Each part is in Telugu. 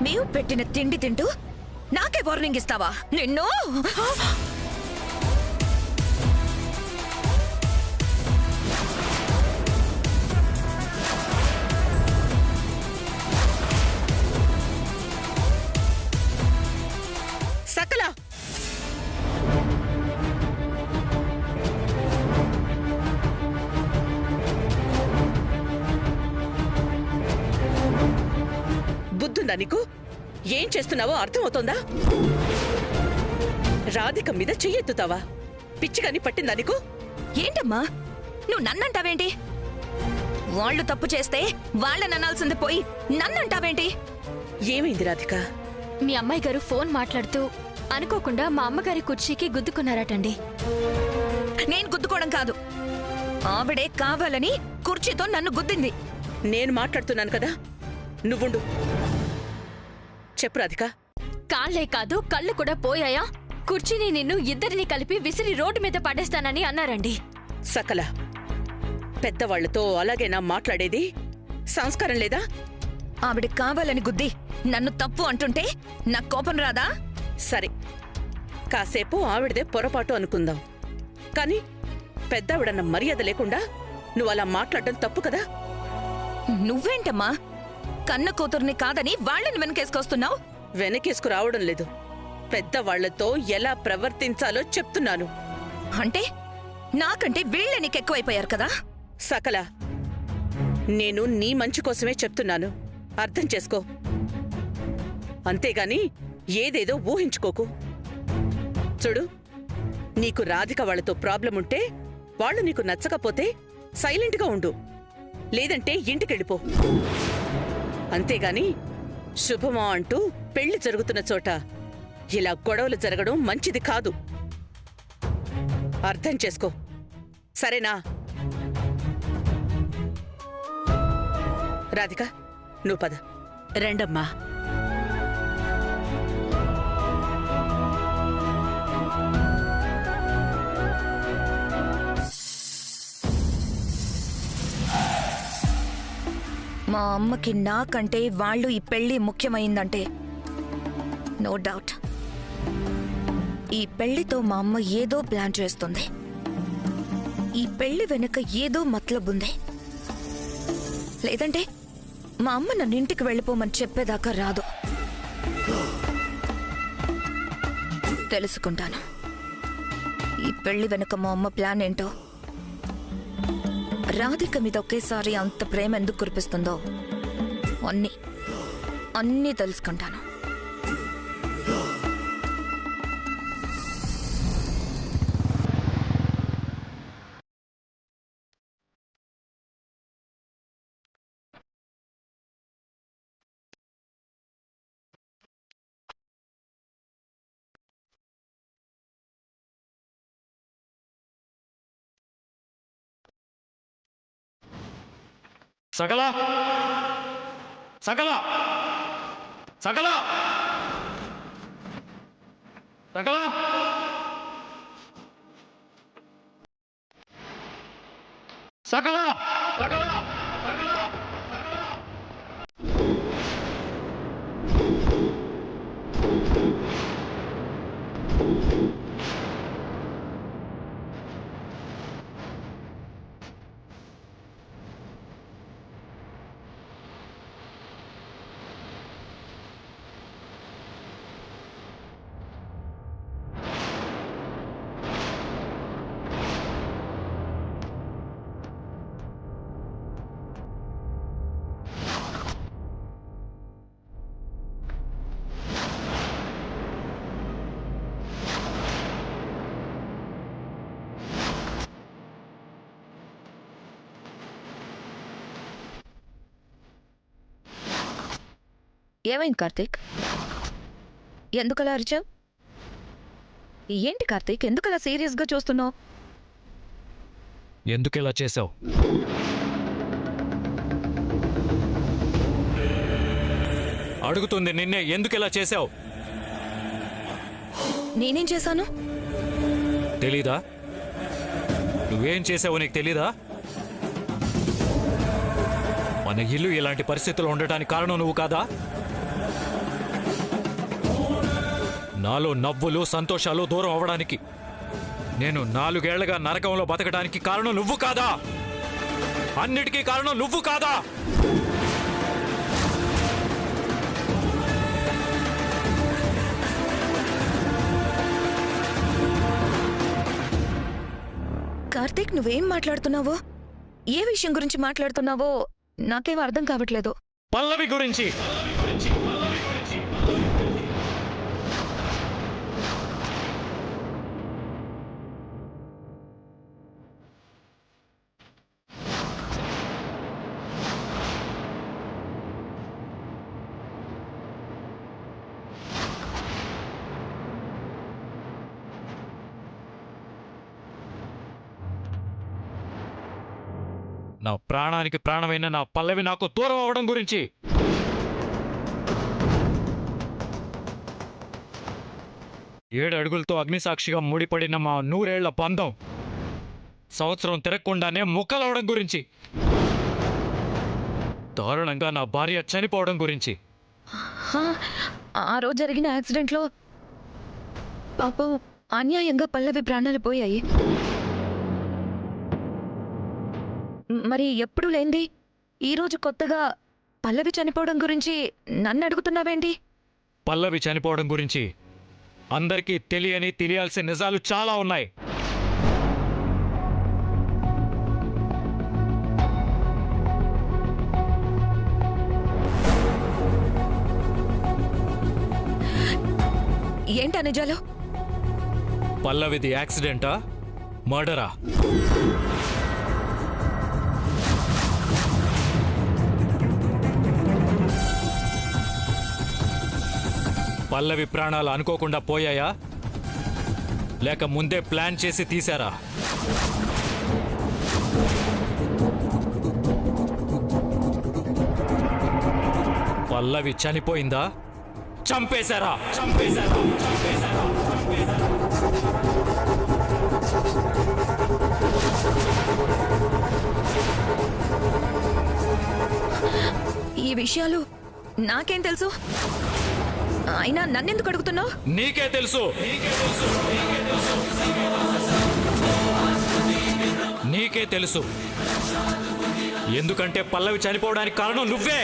మేము పెట్టిన తిండి తింటూ నాకే వార్నింగ్ ఇస్తావా? నిన్ను సకల బుద్ధుందా నీకు? ఏం చేస్తున్నావో అర్థమవుతోందా? రాధిక మీద చెయ్యెత్తుతావా? పిచ్చిగాని పట్టిందా నీకు? ఏంటమ్మా నువ్వు నన్నంటావేంటి? వాళ్ళు తప్పు చేస్తే వాళ్ళని అనాల్సింది పోయి నన్నంటావేంటి? ఏమైంది రాధిక? మీ అమ్మాయి గారు ఫోన్ మాట్లాడుతూ అనుకోకుండా మా అమ్మగారి కుర్చీకి గుద్దుకున్నారటండి. నేను గుద్దుకోవడం కాదు, ఆవిడే కావాలని కుర్చీతో నన్ను గుద్దింది. నేను మాట్లాడుతున్నాను కదా, నువ్వుండు. చెప్పు రాధిక. కాళ్లే కాదు కళ్ళు కూడా పోయాయా? కుర్చీని నిన్ను ఇద్దరిని కలిపి విసిరి రోడ్డు మీద పడేస్తానని అన్నారండి. సకల, పెద్దవాళ్లతో అలాగేనా మాట్లాడేది? సంస్కారం లేదా? ఆవిడ కావాలని గుద్ది నన్ను తప్పు అంటుంటే నాకు కోపం రాదా? సరే, కాసేపు ఆవిడదే పొరపాటు అనుకుందాం. కాని పెద్దావిడన్న మర్యాద లేకుండా నువ్వు అలా మాట్లాడడం తప్పు కదా? నువ్వేంటమ్మా కన్న కూతుర్ని కాదని వాళ్ళని వెనకేసుకొస్తున్నావు? వెనకేసుకు రావడం లేదు, పెద్దవాళ్లతో ఎలా ప్రవర్తించాలో చెప్తున్నాను. అంటే నాకంటే వీళ్ళే నీకెక్కువైపోయారు కదా? సకల, నేను నీ మంచి కోసమే చెప్తున్నాను, అర్థం చేసుకో. అంతేగాని ఏదేదో ఊహించుకోకు. చూడు, నీకు రాధిక వాళ్లతో ప్రాబ్లముంటే, వాళ్ళు నీకు నచ్చకపోతే సైలెంట్గా ఉండు, లేదంటే ఇంటికెళ్ళిపో. అంతేగాని శుభమా అంటూ పెళ్లి జరుగుతున్న చోట ఇలా గొడవలు జరగడం మంచిది కాదు. అర్థం చేసుకో, సరేనా? రాధిక, నువ్వు పద. రండమ్మా. మా అమ్మకి నాకంటే వాళ్ళు ఈ పెళ్లి ముఖ్యమైందంటే నో డౌట్ ఈ పెళ్లితో మా అమ్మ ఏదో ప్లాన్ చేస్తుంది. ఈ పెళ్లి వెనుక ఏదో మతలబుంది. లేదంటే మా అమ్మ నన్ను ఇంటికి వెళ్ళిపోమని చెప్పేదాకా రాదు. తెలుసుకుంటాను ఈ పెళ్లి వెనుక మా అమ్మ ప్లాన్ ఏంటో. రాధిక మీద ఒకేసారి అంత ప్రేమ ఎందుకు కురిపిస్తుందో అన్నీ తెలుసుకుంటాను. సకల, సకల, సకల, సకల, సకల, సకల, ఏమైంది కార్తీక్? ఎందుకలా అరిచావు? ఏంటి కార్తీక్, ఎందుకలా సీరియస్గా చూస్తున్నావు? ఎందుకిలా చేసావు? అడుగుతుంది నిన్నే, ఎందుకిలా చేసావు? నేనేం చేశాను? తెలీదా? నువ్వేం చేసావో నీకు తెలీదా? మన ఇల్లు ఇలాంటి పరిస్థితుల్లో ఉండటానికి కారణం నువ్వు కాదా? నాలో నవ్వులు సంతోషాలు దూరం అవ్వడానికి, నేను 4 ఏళ్లుగా నరకంలో బతకడానికి కారణం నువ్వు కాదా? అన్నిటికీ కారణం నువ్వు కాదా? కార్తీక్, నువ్వేం మాట్లాడుతున్నావో, ఏ విషయం గురించి మాట్లాడుతున్నావో నాకేం అర్థం కావట్లేదు. పల్లవి గురించి. నా ప్రాణానికి ప్రాణమైన నా పల్లవి నాకు దూరం అవడం గురించి. ఏడు అడుగులతో అగ్నిసాక్షిగా ముడిపడిన మా 100 ఏళ్ల బంధం సంవత్సరం తిరగకుండానే ముక్కలవడం గురించి. దారుణంగా నా భార్య చనిపోవడం గురించి. ఆ రోజు జరిగిన యాక్సిడెంట్లో పాపం అన్యాయంగా పల్లవి ప్రాణాలు పోయాయి. మరి ఎప్పుడు లేంది ఈరోజు కొత్తగా పల్లవి చనిపోవడం గురించి నన్ను అడుగుతున్నావేంటి? పల్లవి చనిపోవడం గురించి అందరికీ తెలియాల్సిన నిజాలు చాలా ఉన్నాయి. ఏంటా నిజాలు? పల్లవిది యాక్సిడెంటా, మర్డరా? పల్లవి ప్రాణాలు అనుకోకుండా పోయాయా, లేక ముందే ప్లాన్ చేసి తీశారా? పల్లవి చనిపోయిందా, చంపేశారా? ఈ విషయాలు నాకేం తెలుసు? అయినా నన్నెందుకు అడుగుతున్నావు? నీకే తెలుసు. నీకే తెలుసు. ఎందుకంటే పల్లవి చనిపోవడానికి కారణం నువ్వే.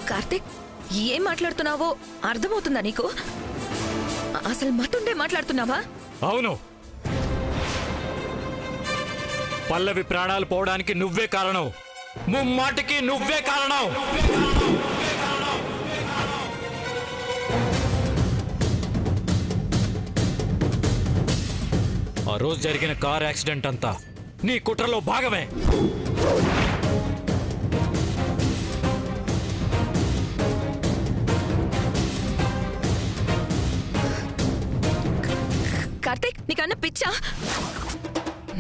కార్తీక్, ఏం మాట్లాడుతున్నావో అర్థమవుతుందా నీకు? అసలు మతుండే మాట్లాడుతున్నావా? అవును, పల్లవి ప్రాణాలు పోవడానికి నువ్వే కారణం. ముమ్మాటికి నువ్వే కారణం. ఆ రోజు జరిగిన కార్ యాక్సిడెంట్ అంతా నీ కుట్రలో భాగమే. కార్తీక్, నీకన్నా పిచ్చా?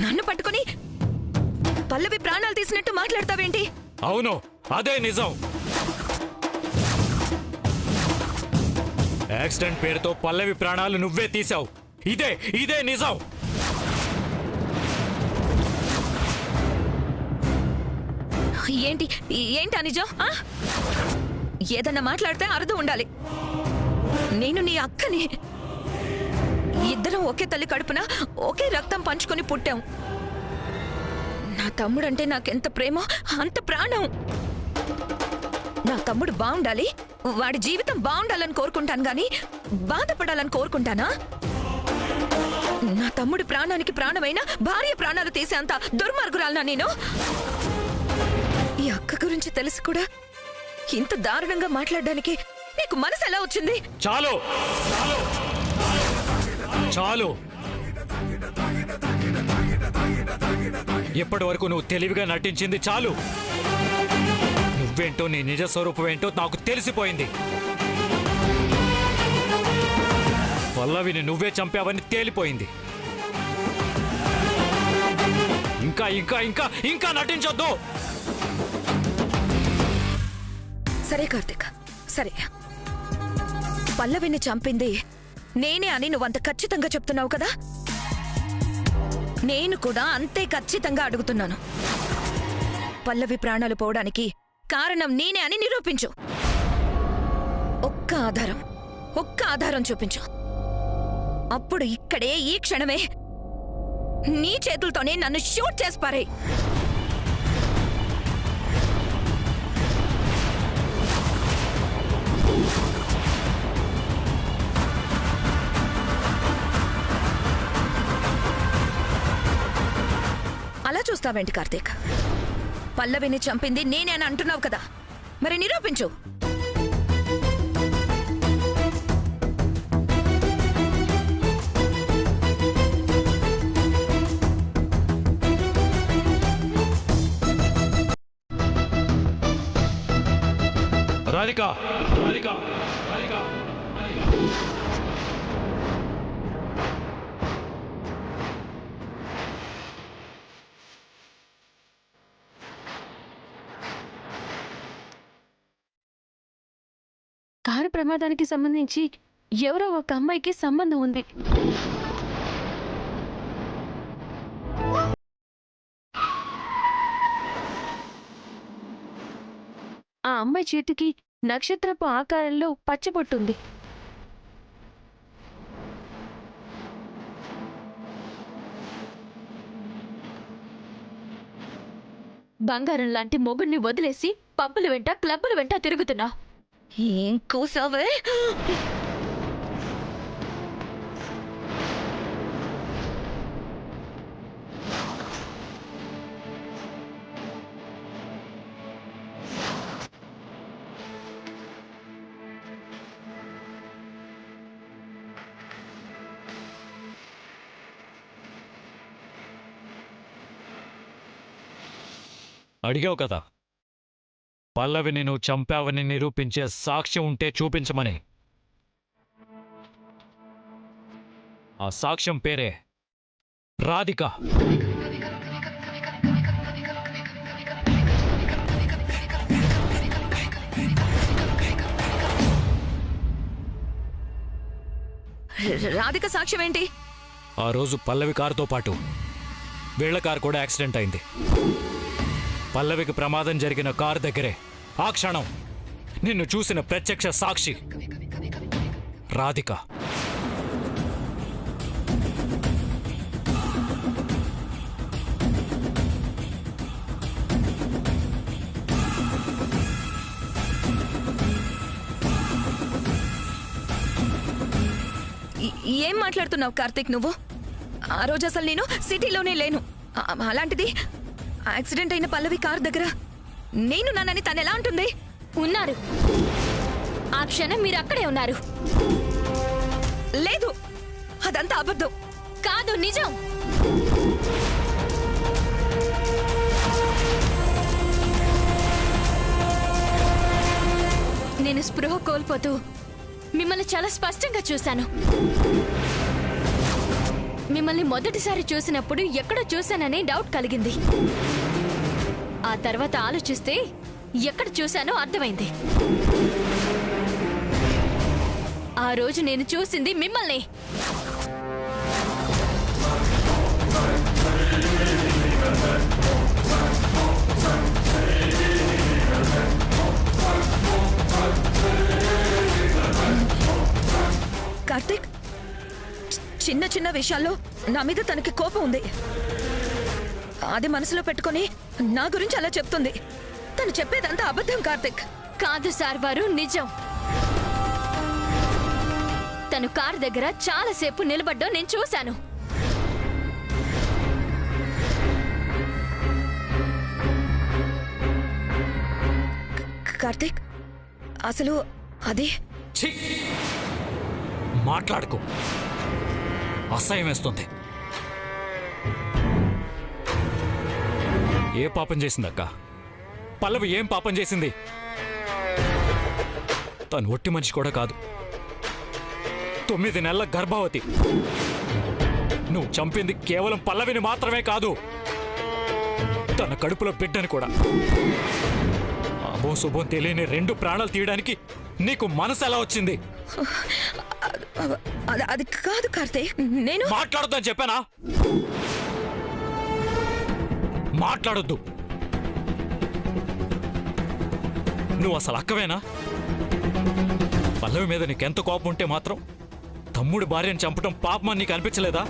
నన్ను పట్టుకుని పల్లవి ప్రాణాలు తీసినట్టు మాట్లాడతావేంటి? అవును, అదే నిజం. యాక్సిడెంట్ పేరుతో పల్లవి ప్రాణాలు నువ్వే తీసావు. ఇదే నిజం. ఏంటి నిజం? ఏదన్నా మాట్లాడితే అర్థం ఉండాలి. నేను నీ అక్కని. ఇద్దరం ఒకే తల్లి కడుపున ఒకే రక్తం పంచుకొని పుట్టాం. నా తమ్ముడంటే నాకెంత ప్రేమో అంత ప్రాణం. నా తమ్ముడు బాగుండాలి, వాడి జీవితం బాగుండాలని కోరుకుంటాను గాని బాధపడాలని కోరుకుంటానా? నా తమ్ముడి ప్రాణానికి ప్రాణమైన భార్య ప్రాణాలు తీసేంత దుర్మార్గురాలనా నేను? ఈ అక్క గురించి తెలిసి కూడా ఇంత దారుణంగా మాట్లాడడానికి నీకు మనసు ఎలా వచ్చింది? చాలు చాలు. ఇప్పటి వరకు నువ్వు తెలివిగా నటించింది చాలు. నువ్వేంటో, నీ నిజ స్వరూపం ఏంటో నాకు తెలిసిపోయింది. పల్లవిని నువ్వే చంపావని తేలిపోయింది. ఇంకా ఇంకా ఇంకా ఇంకా నటించొద్దు. సరే కార్తిక్, సరే. పల్లవిని చంపింది నేనే అని నువ్వంత ఖచ్చితంగా చెప్తున్నావు కదా, నేను కూడా అంతే ఖచ్చితంగా అడుగుతున్నాను. పల్లవి ప్రాణాలు పోవడానికి కారణం నేనే అని నిరూపించు. ఒక్క ఆధారం చూపించు. అప్పుడు ఇక్కడే ఈ క్షణమే నీ చేతులతోనే నన్ను షూట్ చేసి పారేయ్. అలా చూస్తావేంటి కార్తీక్? పల్లవిని చంపింది నేనే అని అంటున్నావు కదా, మరి నిరూపించు. రాధిక, రాధిక, రాధిక. కారు ప్రమాదానికి సంబంధించి ఎవరో ఒక అమ్మాయికి సంబంధం ఉంది. ఆ అమ్మాయి చేతికి నక్షత్రపు ఆకారంలో పచ్చబొట్టుంది. బంగారం లాంటి మొగుడిని వదిలేసి పబ్బుల వెంట క్లబ్బుల వెంట తిరుగుతున్నా. ఏం కూసావే? అడిగావు కదా, పల్లవిని నువ్వు చంపావని నిరూపించే సాక్ష్యం ఉంటే చూపించమని. ఆ సాక్ష్యం పేరే రాధిక. రాధిక సాక్ష్యం ఏంటి? ఆ రోజు పల్లవి కారుతో పాటు వీళ్ల కారు కూడా యాక్సిడెంట్ అయింది. పల్లవికి ప్రమాదం జరిగిన కారు దగ్గరే ఆ క్షణం నిన్ను చూసిన ప్రత్యక్ష సాక్షి రాధిక. ఏం మాట్లాడుతున్నావు కార్తీక్ నువ్వు? ఆ రోజు అసలు నేను సిటీలోనే లేను. అలాంటిది యాక్సిడెంట్ అయిన పల్లవి కార్ దగ్గర నేను నాన్నని తను ఎలా ఉంటుంది? ఉన్నారు. ఆ క్షణం మీరు అక్కడే ఉన్నారు. లేదు, అదంతా అబద్ధం. కాదు, నిజం. నేను స్పృహ కోల్పోతూ మిమ్మల్ని చాలా స్పష్టంగా చూశాను. మిమ్మల్ని మొదటిసారి చూసినప్పుడు ఎక్కడో చూశానని డౌట్ కలిగింది. ఆ తర్వాత ఆలోచిస్తే ఎక్కడ చూశానో అర్థమైంది. ఆ రోజు నేను చూసింది మిమ్మల్ని. కార్తీక్, చిన్న చిన్న విషయాల్లో నా మీద తనకి కోపం ఉంది. అది మనసులో పెట్టుకొని నా గురించి అలా చెప్తుంది. తను చెప్పేదంతా అబద్ధం కార్తీక్. కాదు సార్ వారు, నిజం. తను కారు దగ్గర చాలాసేపు నిలబడ్డం నేను చూశాను. కార్తీక్, అసలు అది ఛీ! మాట్లాడుకో, అసహ్యం వేస్తుంది. ఏ పాపం చేసిందక్క? పల్లవి ఏం పాపం చేసింది? తను ఒట్టి మనిషి కూడా కాదు, 9 నెలల గర్భవతి. నువ్వు చంపింది కేవలం పల్లవిని మాత్రమే కాదు, తన కడుపులో బిడ్డని కూడా. అభో శుభం తెలియని 2 ప్రాణాలు తీయడానికి నీకు మనసు ఎలా వచ్చింది? అది కాదు కార్తీక్, నేను మాట్లాడొద్దని చెప్పానా? మాట్లాడొద్దు. నువ్వు అసలు అక్కవేనా? పల్లవి మీద నీకెంత కోపం ఉంటే మాత్రం తమ్ముడి భార్యను చంపటం పాపమని నీకు అనిపించలేదా?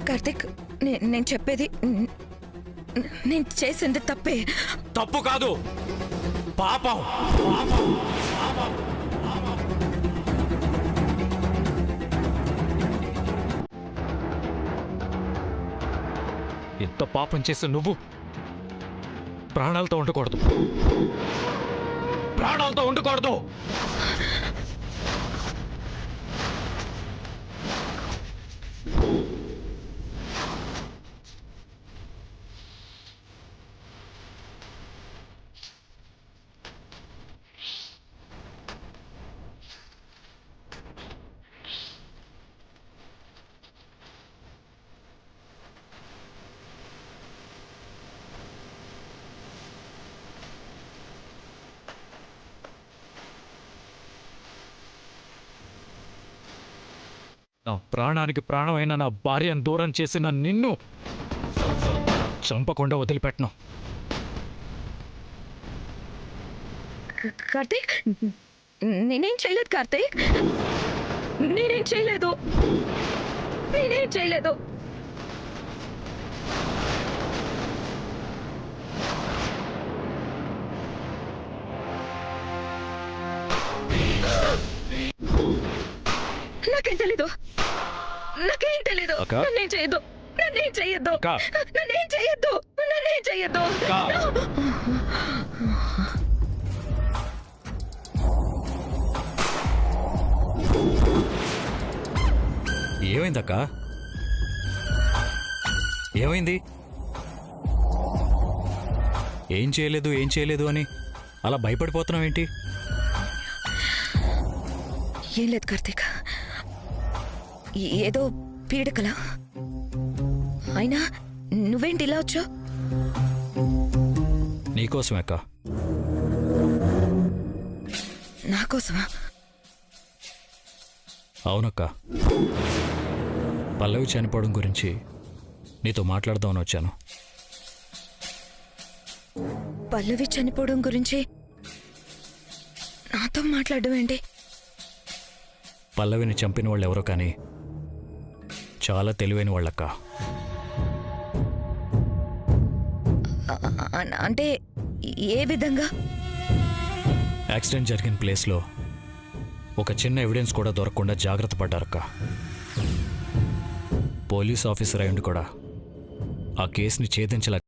కార్తీక్, నేను చెప్పేది, నేను చేసింది తప్పే. తప్పు కాదు, పాపం. ఎంత పాపం చేసి నువ్వు ప్రాణాలతో ఉండకూడదు, ప్రాణాలతో ఉండకూడదు. నా ప్రాణానికి ప్రాణమైన నా భార్యను దూరం చేసిన నిన్ను చంపకుండా వదిలిపెట్టను. కార్తీక్, నేనేం చేయలేదు కార్తీక్, నేనేం చేయలేదు, నేనేం చేయలేదు. నాకేం తెలీదు, నాకేం తెలీదు. అక్క? నన్నేం చేయొద్దు, నన్నేం చేయొద్దు, అక్క? నన్నేం చేయొద్దు, నన్నేం చేయొద్దు. ఏమైందక్క? ఏమైంది? ఏం చేయలేదు అని అలా భయపడిపోతున్నావేంటి? ఏం లేదు కార్తీక్, ఏదో పీడకలా. అయినా నువ్వేంటి ఇలా వచ్చావు? నీకోసమే అక్క. నాకోసమా? అవునక్క, పల్లవి చనిపోవడం గురించి నీతో మాట్లాడదామని వచ్చాను. పల్లవి చనిపోవడం గురించి నాతో మాట్లాడడం ఏంటి? పల్లవిని చంపిన వాళ్ళు ఎవరో కానీ చాలా తెలివైన వాళ్ళక్క. అంటే ఏ విధంగా? యాక్సిడెంట్ జరిగిన ప్లేస్లో ఒక చిన్న ఎవిడెన్స్ కూడా దొరకకుండా జాగ్రత్త పడ్డారక్క. పోలీస్ ఆఫీసర్ అయ్యుండి కూడా ఆ కేసుని ఛేదించలే.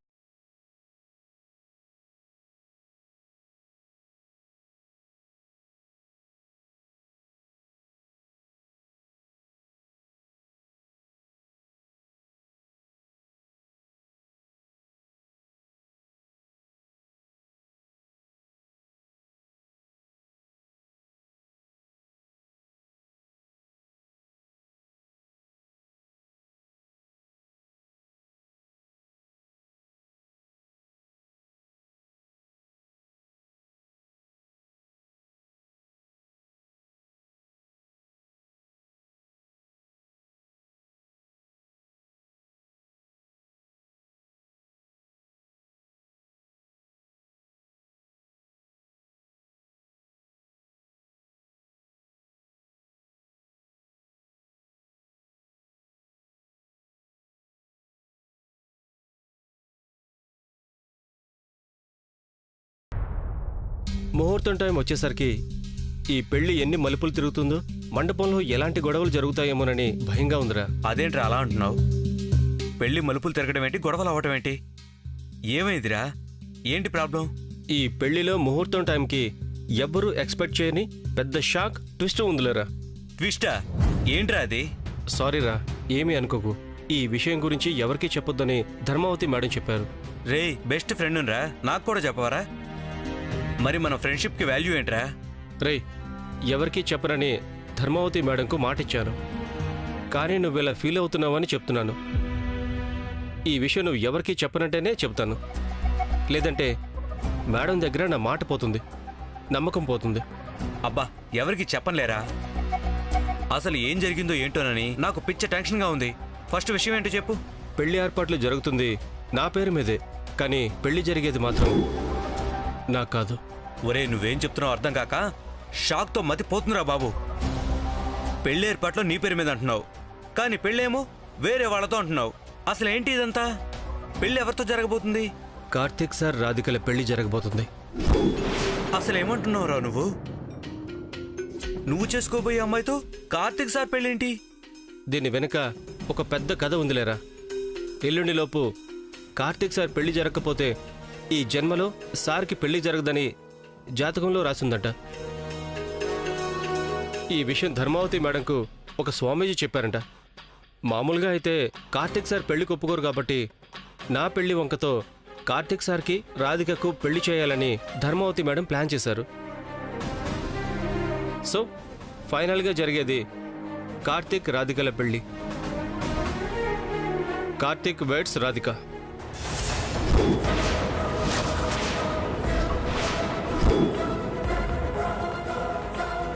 ముహూర్తం టైం వచ్చేసరికి ఈ పెళ్లి ఎన్ని మలుపులు తిరుగుతుందో, మండపంలో ఎలాంటి గొడవలు జరుగుతాయేమోనని భయంగా ఉందిరా. అదేంట్రా అలా అంటున్నావు? పెళ్లి మలుపులు తిరగడం ఏంటి, గొడవలు అవ్వటం ఏంటి? ఏమైందిరా? ఏంటి ప్రాబ్లం? ఈ పెళ్లిలో ముహూర్తం టైంకి ఎవ్వరూ ఎక్స్పెక్ట్ చేయని పెద్ద షాక్ ట్విస్ట్ ఉందిలేరా. ట్విస్టా? ఏంట్రా అది? సారీరా, ఏమీ అనుకోకు. ఈ విషయం గురించి ఎవరికీ చెప్పొద్దని ధర్మావతి మేడం చెప్పారు. రే, బెస్ట్ ఫ్రెండ్ రా, నాకు కూడా చెప్పవరా? మరి మన ఫ్రెండ్షిప్కి వాల్యూ ఏంట్రా? రే, ఎవరికీ చెప్పనని ధర్మావతి మేడంకు మాటిచ్చాను. కానీ నువ్వు ఇలా ఫీల్ అవుతున్నావని చెప్తున్నాను. ఈ విషయం నువ్వు ఎవరికీ చెప్పనంటేనే చెప్తాను, లేదంటే మేడం దగ్గర నా మాట పోతుంది. నమ్మకం పోతుంది. అబ్బా ఎవరికి చెప్పనులేరా? అసలు ఏం జరిగిందో ఏంటోనని నాకు పిచ్చ టెన్షన్గా ఉంది. ఫస్ట్ విషయం ఏంటో చెప్పు. పెళ్లి ఏర్పాట్లు జరుగుతుంది నా పేరు మీదే, కానీ పెళ్లి జరిగేది మాత్రం నాకు కాదు. ఒరే నువ్వేం చెప్తున్నావు అర్థం కాక షాక్తో మతిపోతుందిరా బాబు. పెళ్లి ఏర్పాట్లో నీ పేరు మీద అంటున్నావు, కానీ పెళ్ళేమో వేరే వాళ్ళతో అంటున్నావు. అసలు ఏంటి ఇదంతా? పెళ్లి ఎవరితో జరగబోతుంది? కార్తీక్ సార్ రాధికల పెళ్లి జరగబోతుంది. అసలు ఏమంటున్నావురా నువ్వు? నువ్వు చేసుకోబోయే అమ్మాయితో కార్తీక్ సార్ పెళ్ళేంటి? దీని వెనుక ఒక పెద్ద కథ ఉందిలేరా. ఎల్లుండిలోపు కార్తీక్ సార్ పెళ్లి జరగకపోతే ఈ జన్మలో సార్కి పెళ్లి జరగదని జాతకంలో రాసిందట. ఈ విషయం ధర్మావతి మేడంకు ఒక స్వామీజీ చెప్పారంట. మామూలుగా అయితే కార్తీక్ సార్ పెళ్లికి ఒప్పుకోరు కాబట్టి నా పెళ్లి వంకతో కార్తీక్ సార్కి రాధికకు పెళ్లి చేయాలని ధర్మావతి మేడం ప్లాన్ చేశారు. సో ఫైనల్గా జరిగేది కార్తీక్ రాధికల పెళ్లి. కార్తీక్ వెడ్స్ రాధిక.